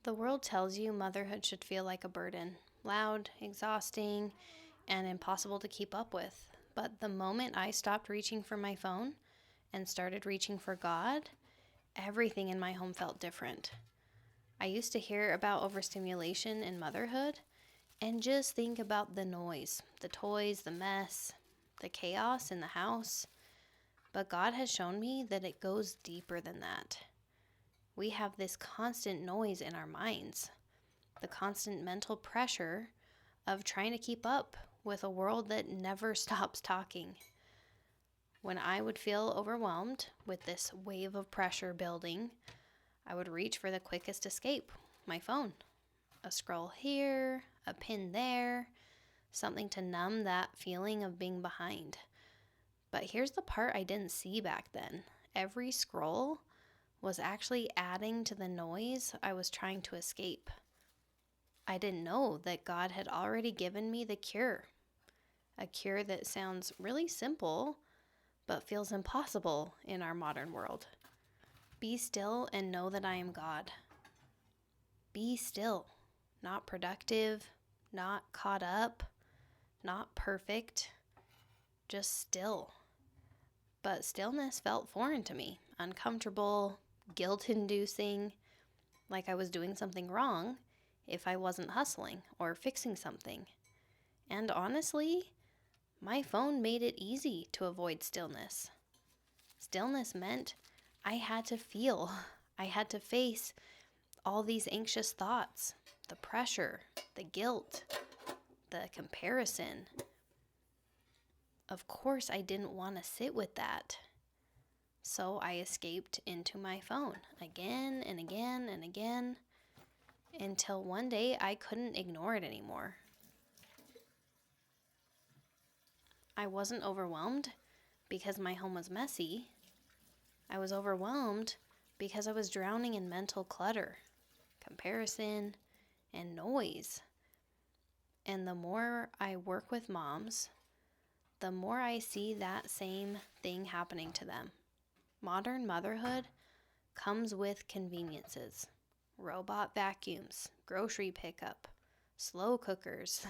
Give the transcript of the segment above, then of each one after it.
The world tells you motherhood should feel like a burden, loud, exhausting, and impossible to keep up with. But the moment I stopped reaching for my phone and started reaching for God, everything in my home felt different. I used to hear about overstimulation in motherhood and just think about the noise, the toys, the mess, the chaos in the house. But God has shown me that it goes deeper than that. We have this constant noise in our minds, the constant mental pressure of trying to keep up with a world that never stops talking. When I would feel overwhelmed with this wave of pressure building, I would reach for the quickest escape, my phone. A scroll here, a pin there, something to numb that feeling of being behind. But here's the part I didn't see back then. Every scroll was actually adding to the noise I was trying to escape. I didn't know that God had already given me the cure, a cure that sounds really simple, but feels impossible in our modern world. Be still and know that I am God. Be still, not productive, not caught up, not perfect, just still. But stillness felt foreign to me, uncomfortable, guilt-inducing, like I was doing something wrong if I wasn't hustling or fixing something. And honestly, my phone made it easy to avoid stillness. Stillness meant I had to feel, I had to face all these anxious thoughts, the pressure, the guilt, the comparison. Of course, I didn't want to sit with that. So I escaped into my phone again and again and again until one day I couldn't ignore it anymore. I wasn't overwhelmed because my home was messy. I was overwhelmed because I was drowning in mental clutter, comparison, and noise. And the more I work with moms, the more I see that same thing happening to them. Modern motherhood comes with conveniences, robot vacuums, grocery pickup, slow cookers,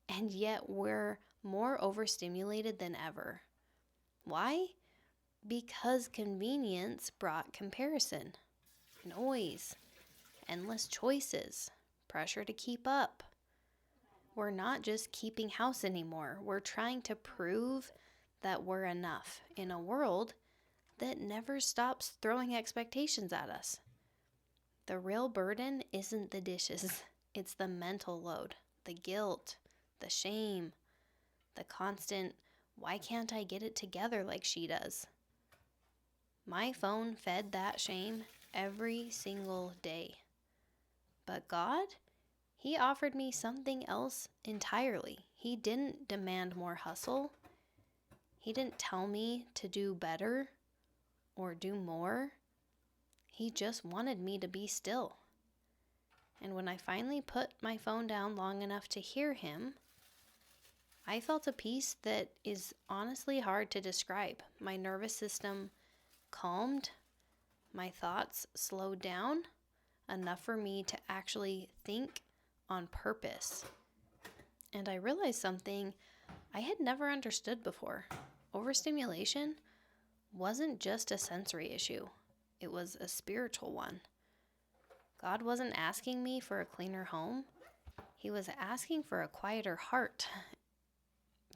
and yet we're more overstimulated than ever. Why? Because convenience brought comparison, noise, endless choices, pressure to keep up. We're not just keeping house anymore. We're trying to prove that we're enough in a world that never stops throwing expectations at us. The real burden isn't the dishes, it's the mental load, the guilt, the shame, the constant, why can't I get it together like she does? My phone fed that shame every single day. But God, He offered me something else entirely. He didn't demand more hustle. He didn't tell me to do better or do more. He just wanted me to be still. And when I finally put my phone down long enough to hear Him, I felt a peace that is honestly hard to describe. My nervous system calmed, my thoughts slowed down enough for me to actually think on purpose. And I realized something I had never understood before. Overstimulation wasn't just a sensory issue, it was a spiritual one. God wasn't asking me for a cleaner home, He was asking for a quieter heart.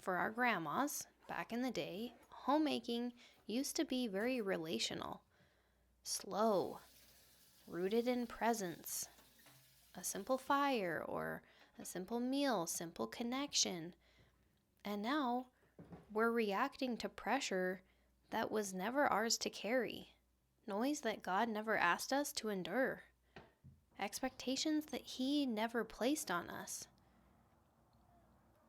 For our grandmas, back in the day, homemaking used to be very relational, slow, rooted in presence. A simple fire or a simple meal, simple connection. And now we're reacting to pressure that was never ours to carry, noise that God never asked us to endure, expectations that He never placed on us.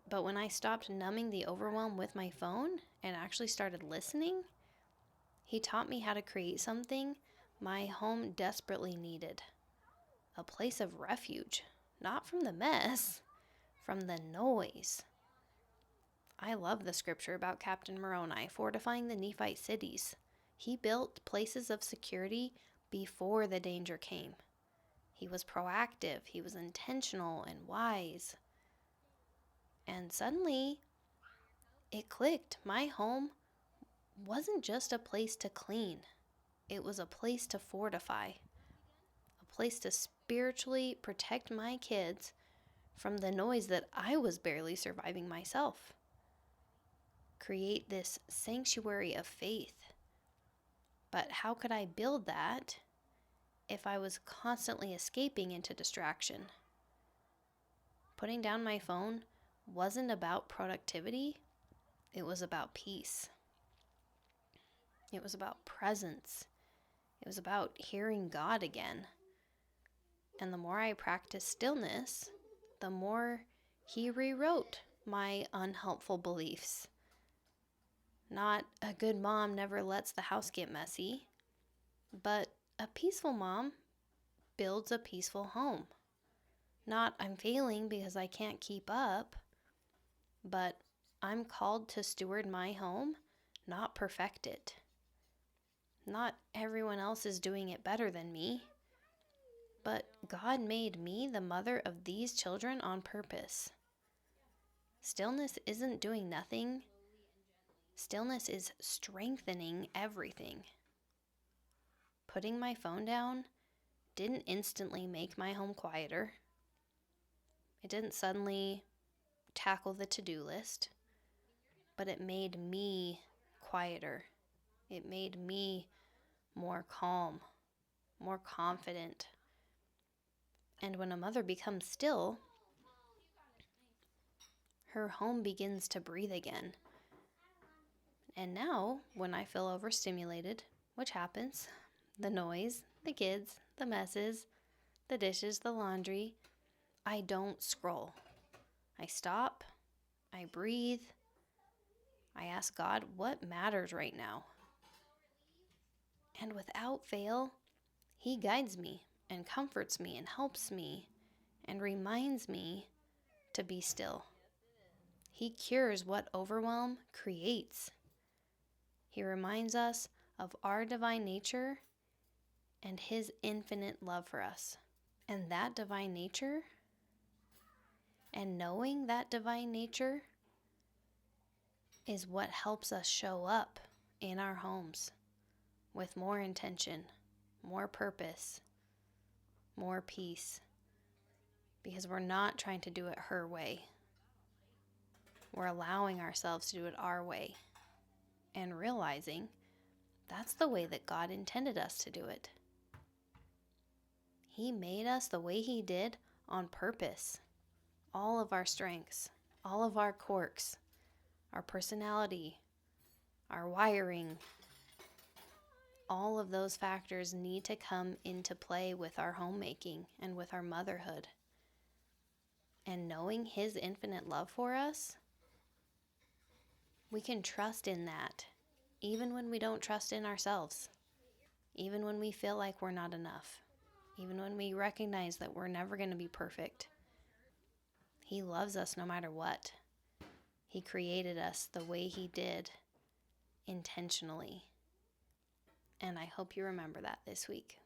But when I stopped numbing the overwhelm with my phone and actually started listening, He taught me how to create something my home desperately needed. A place of refuge, not from the mess, from the noise. I love the scripture about Captain Moroni fortifying the Nephite cities. He built places of security before the danger came. He was proactive. He was intentional and wise. And suddenly, it clicked. My home wasn't just a place to clean. It was a place to fortify, a place to spiritually protect my kids from the noise that I was barely surviving myself. Create this sanctuary of faith. But how could I build that if I was constantly escaping into distraction? Putting down my phone wasn't about productivity, it was about peace. It was about presence. It was about hearing God again. And the more I practiced stillness, the more He rewrote my unhelpful beliefs. Not a good mom never lets the house get messy, but a peaceful mom builds a peaceful home. Not I'm failing because I can't keep up, but I'm called to steward my home, not perfect it. Not everyone else is doing it better than me, but God made me the mother of these children on purpose. Stillness isn't doing nothing. Stillness is strengthening everything. Putting my phone down didn't instantly make my home quieter. It didn't suddenly tackle the to-do list, but it made me quieter. It made me more calm, more confident. And when a mother becomes still, her home begins to breathe again. And now, when I feel overstimulated, which happens, the noise, the kids, the messes, the dishes, the laundry, I don't scroll. I stop, I breathe, I ask God what matters right now. And without fail, He guides me and comforts me and helps me and reminds me to be still. He cures what overwhelm creates. He reminds us of our divine nature and His infinite love for us. And that divine nature, and knowing that divine nature, is what helps us show up in our homes with more intention, more purpose, more peace. Because we're not trying to do it her way. We're allowing ourselves to do it our way and realizing that's the way that God intended us to do it. He made us the way He did on purpose. All of our strengths, all of our quirks, our personality, our wiring, all of those factors need to come into play with our homemaking and with our motherhood. And knowing His infinite love for us, we can trust in that, even when we don't trust in ourselves, even when we feel like we're not enough, even when we recognize that we're never going to be perfect. He loves us no matter what. He created us the way He did, intentionally. And I hope you remember that this week.